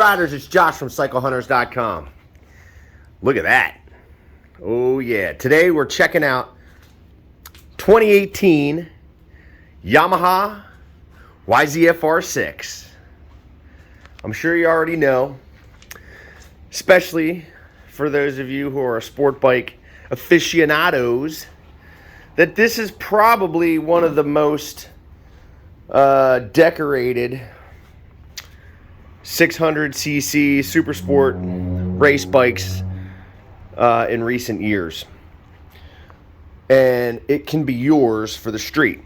riders, it's Josh from CycleHunters.com. Look at that. Oh yeah, today we're checking out 2018 Yamaha YZF R6. I'm sure you already know, especially for those of you who are sport bike aficionados, that this is probably one of the most decorated 600cc Supersport race bikes in recent years. And it can be yours for the street.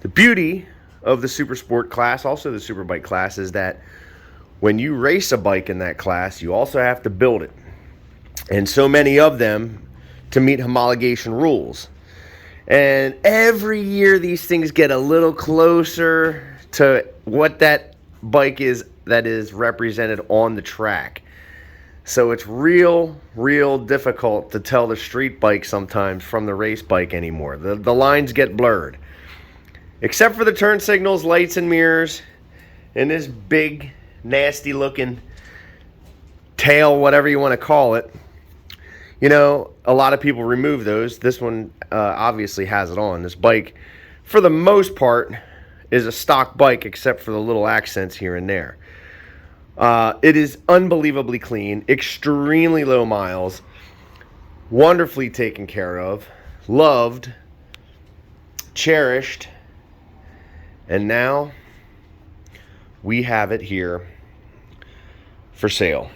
The beauty of the Supersport class, also the Superbike class, is that when you race a bike in that class, you also have to build it. And so many of them to meet homologation rules. And every year these things get a little closer to what that bike is that is represented on the track. So it's real difficult to tell the street bike sometimes from the race bike anymore. The lines get blurred. Except for the turn signals, lights, and mirrors, and this big, nasty looking tail, whatever you want to call it. You know, a lot of people remove those. This one obviously has it on. This bike, for the most part, is a stock bike except for the little accents here and there. It is unbelievably clean, extremely low miles, wonderfully taken care of, loved, cherished, and now we have it here for sale.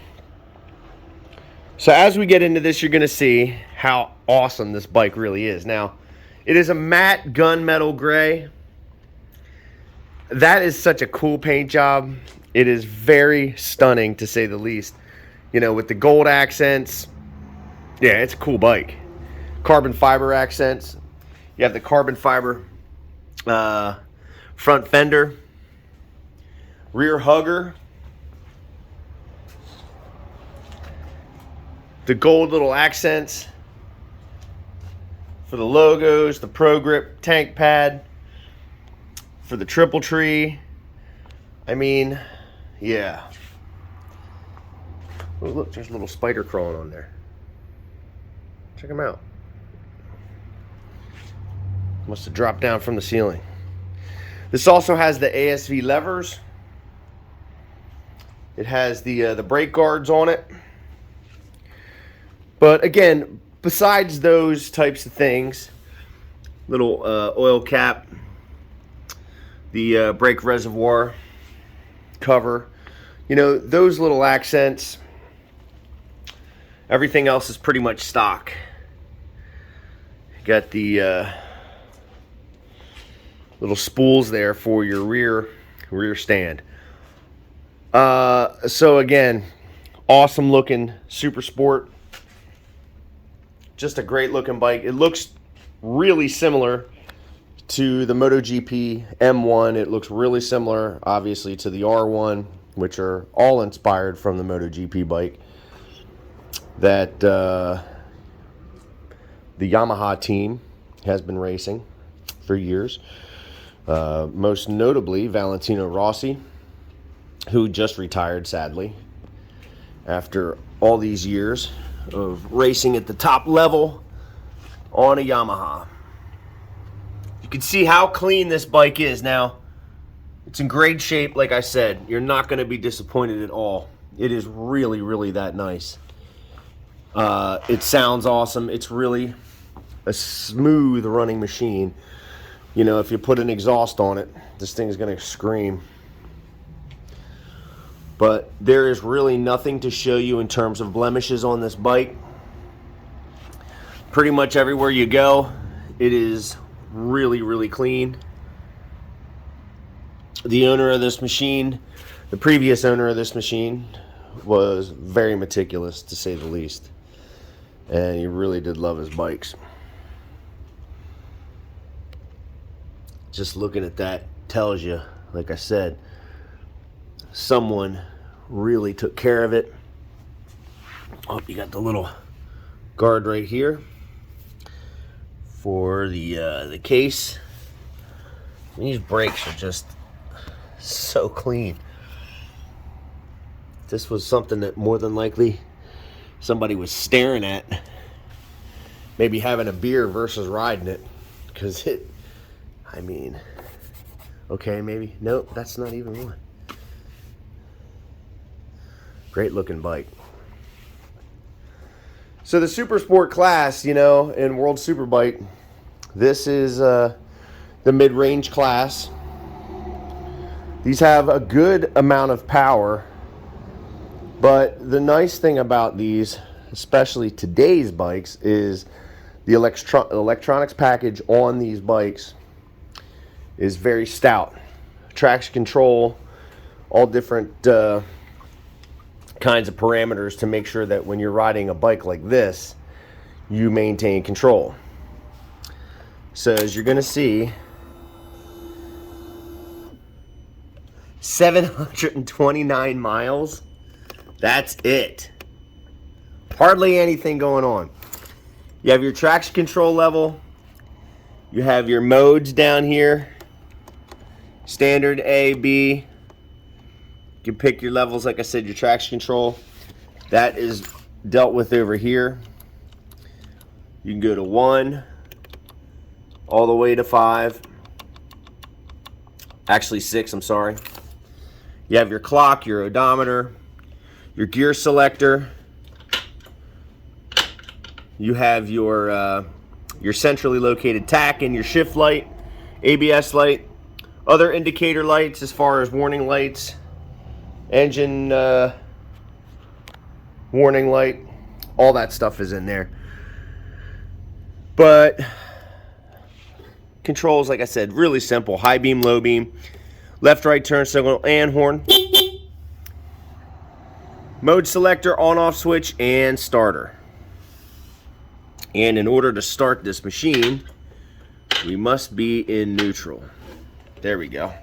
So as we get into this, you're going to see how awesome this bike really is. Now, it is a matte gunmetal gray. That is such a cool paint job. It is very stunning, to say the least. You know, with the gold accents. Yeah, it's a cool bike. Carbon fiber accents. You have the carbon fiber front fender. Rear hugger. The gold little accents for the logos, the Pro Grip tank pad, for the triple tree. I mean, yeah. Oh, look, there's a little spider crawling on there. Check him out. Must have dropped down from the ceiling. This also has the ASV levers. It has the brake guards on it. But again, besides those types of things, little oil cap, the brake reservoir cover, you know, those little accents, everything else is pretty much stock. You got the little spools there for your rear stand. So again, awesome looking Supersport. Just a great looking bike. It looks really similar to the MotoGP M1. It looks really similar, obviously, to the R1, which are all inspired from the MotoGP bike that the Yamaha team has been racing for years. Most notably, Valentino Rossi, who just retired, sadly, after all these years of racing at the top level on a Yamaha. You can see how clean this bike is. Now, it's in great shape. Like I said, you're not going to be disappointed at all. It is really that nice. It sounds awesome. It's really a smooth running machine. You know, if you put an exhaust on it, this thing's going to scream. But there is really nothing to show you in terms of blemishes on this bike. Pretty much everywhere you go, it is really clean. The owner of this machine, the previous owner of this machine, was very meticulous, to say the least. And he really did love his bikes. Just looking at that tells you, like I said, someone really took care of it. Oh, you got the little guard right here for the case. These brakes are just so clean. This was something that more than likely somebody was staring at, maybe having a beer versus riding it, because I mean, okay, maybe, nope, that's not even one. Great looking bike. So the Supersport class, you know, in World Superbike, this is the mid-range class. These have a good amount of power, but the nice thing about these, especially today's bikes, is the electronics package on these bikes is very stout. Traction control, all different kinds of parameters to make sure that when you're riding a bike like this, you maintain control. So as you're going to see, 729 miles. That's it. Hardly anything going on. You have your traction control level. You have your modes down here. Standard, A, B. You can pick your levels. Like I said, your traction control. That is dealt with over here. You can go to 1 all the way to 5. Actually 6, I'm sorry. You have your clock, your odometer, your gear selector. You have your centrally located tach and your shift light, ABS light, other indicator lights as far as warning lights, engine warning light, all that stuff is in there. But controls, like I said, really simple. High beam, low beam, left, right turn signal, and horn. Mode selector, on-off switch, and starter. And in order to start this machine, we must be in neutral. There we go.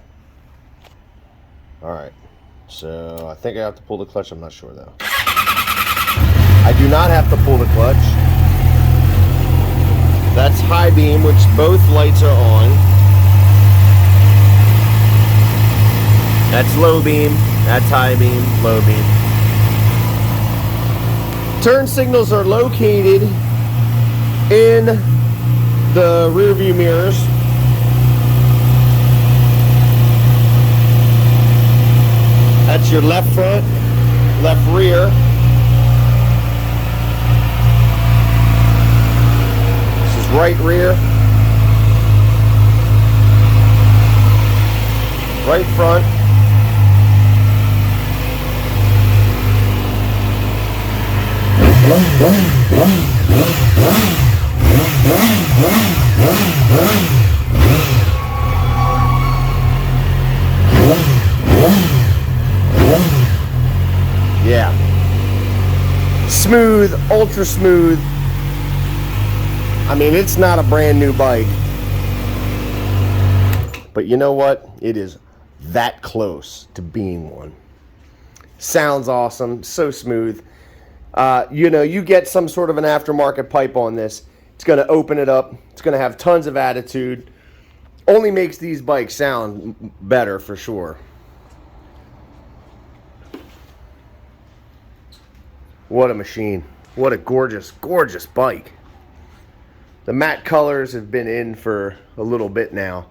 Alright, so I think I have to pull the clutch. I'm not sure though. I do not have to pull the clutch. That's high beam, which both lights are on. That's low beam, that's high beam, low beam. Turn signals are located in the rear view mirrors. That's your left front, left rear. This is right rear, right front. Yeah. Smooth, ultra smooth. I mean, it's not a brand new bike. But you know what? It is that close to being one. Sounds awesome, so smooth. You know, you get some sort of an aftermarket pipe on this, it's going to open it up. It's going to have tons of attitude. Only makes these bikes sound better for sure. What a machine. What a gorgeous, gorgeous bike. The matte colors have been in for a little bit now,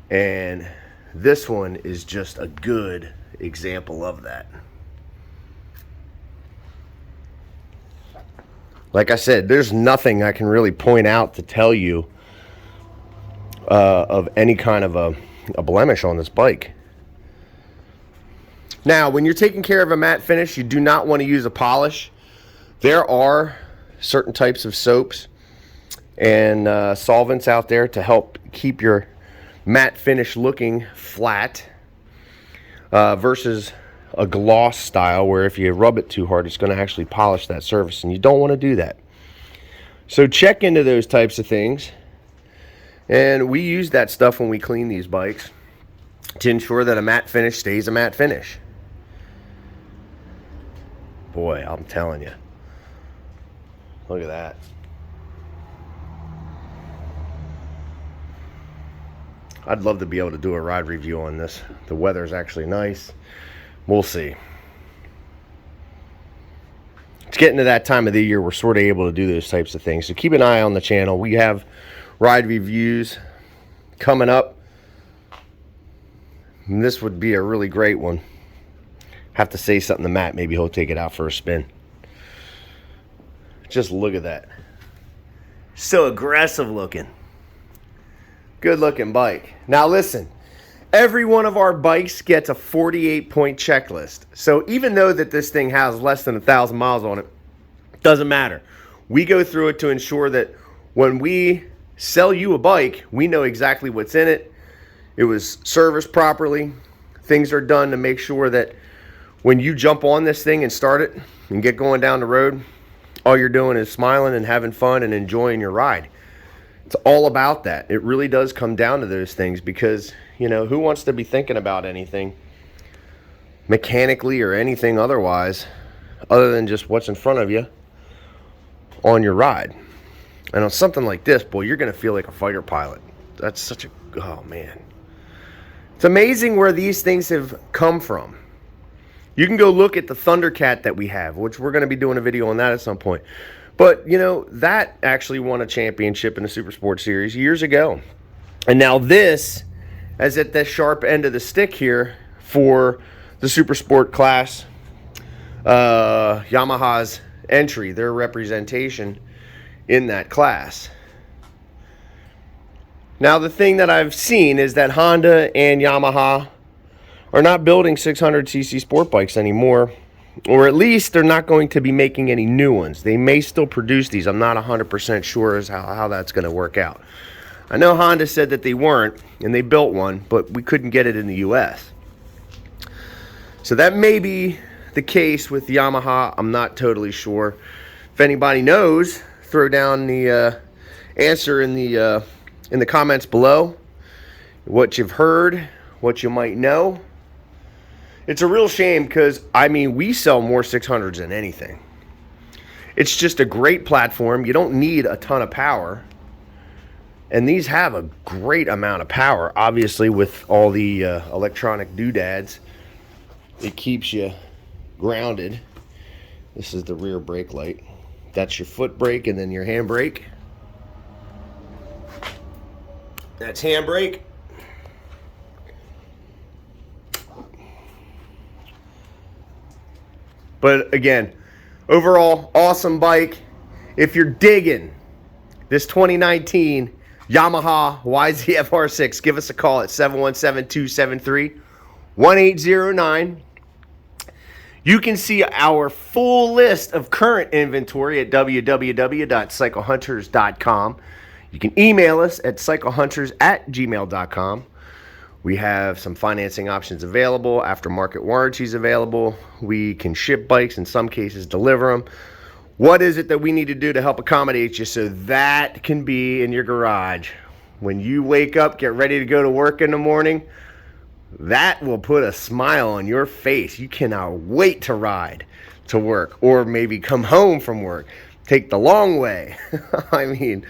and this one is just a good example of that. Like I said, there's nothing I can really point out to tell you of any kind of a blemish on this bike. Now, when you're taking care of a matte finish, you do not want to use a polish. There are certain types of soaps and solvents out there to help keep your matte finish looking flat versus a gloss style where if you rub it too hard, it's going to actually polish that surface, and you don't want to do that. So check into those types of things, and we use that stuff when we clean these bikes to ensure that a matte finish stays a matte finish. Boy, I'm telling you, look at that. I'd love to be able to do a ride review on this. The weather's actually nice. We'll see. it's getting to that time of the year we're sort of able to do those types of things. So keep an eye on the channel. We have ride reviews coming up. And this would be a really great one. Have to say something to Matt. Maybe he'll take it out for a spin. Just look at that. So aggressive looking. Good looking bike. Now listen, every one of our bikes gets a 48-point checklist. So even though that this thing has less than 1,000 miles on it, doesn't matter. We go through it to ensure that when we sell you a bike, we know exactly what's in it. It was serviced properly. Things are done to make sure that when you jump on this thing and start it and get going down the road, all you're doing is smiling and having fun and enjoying your ride. It's all about that. It really does come down to those things because, you know, who wants to be thinking about anything mechanically or anything otherwise other than just what's in front of you on your ride? And on something like this, boy, you're going to feel like a fighter pilot. That's such a, oh man. It's amazing where these things have come from. You can go look at the Thundercat that we have, which we're going to be doing a video on that at some point. But, you know, that actually won a championship in the Supersport series years ago. And now this is at the sharp end of the stick here for the Supersport class. Yamaha's entry, their representation in that class. Now, the thing that I've seen is that Honda and Yamaha are not building 600cc sport bikes anymore, or at least they're not going to be making any new ones. They may still produce these. I'm not 100% sure as how that's going to work out. I know Honda said that they weren't, and they built one, but we couldn't get it in the US. So that may be the case with Yamaha. I'm not totally sure. If anybody knows, throw down the answer in the comments below. What you've heard, what you might know. It's a real shame because, I mean, we sell more 600s than anything. It's just a great platform. You don't need a ton of power. And these have a great amount of power. Obviously, with all the electronic doodads, it keeps you grounded. This is the rear brake light. That's your foot brake and then your hand brake. That's hand brake. But again, overall, awesome bike. If you're digging this 2019 Yamaha YZF R6, give us a call at 717-273-1809. You can see our full list of current inventory at www.cyclehunters.com. You can email us at cyclehunters@gmail.com. We have some financing options available, aftermarket warranties available. We can ship bikes, in some cases deliver them. What is it that we need to do to help accommodate you so that can be in your garage? When you wake up, get ready to go to work in the morning, that will put a smile on your face. You cannot wait to ride to work or maybe come home from work. Take the long way. I mean,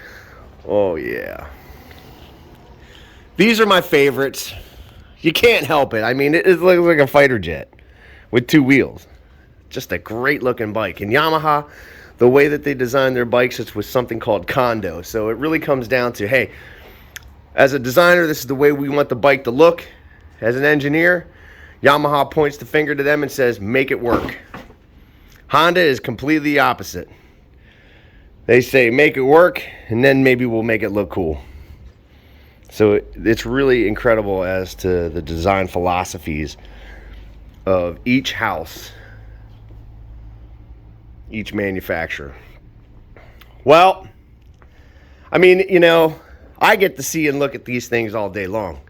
oh yeah. These are my favorites. You can't help it. I mean, it looks like a fighter jet with two wheels. Just a great looking bike. And Yamaha, the way that they design their bikes, it's with something called condo. So it really comes down to, hey, as a designer, this is the way we want the bike to look. As an engineer, Yamaha points the finger to them and says, make it work. Honda is completely the opposite. They say, make it work, and then maybe we'll make it look cool. So it's really incredible as to the design philosophies of each house, each manufacturer. Well, I mean, you know, I get to see and look at these things all day long.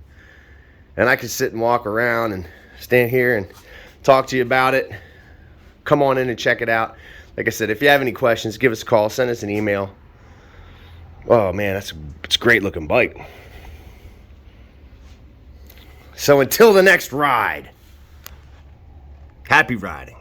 And I can sit and walk around and stand here and talk to you about it. Come on in and check it out. Like I said, if you have any questions, give us a call, send us an email. Oh man, it's a great looking bike. So until the next ride, happy riding.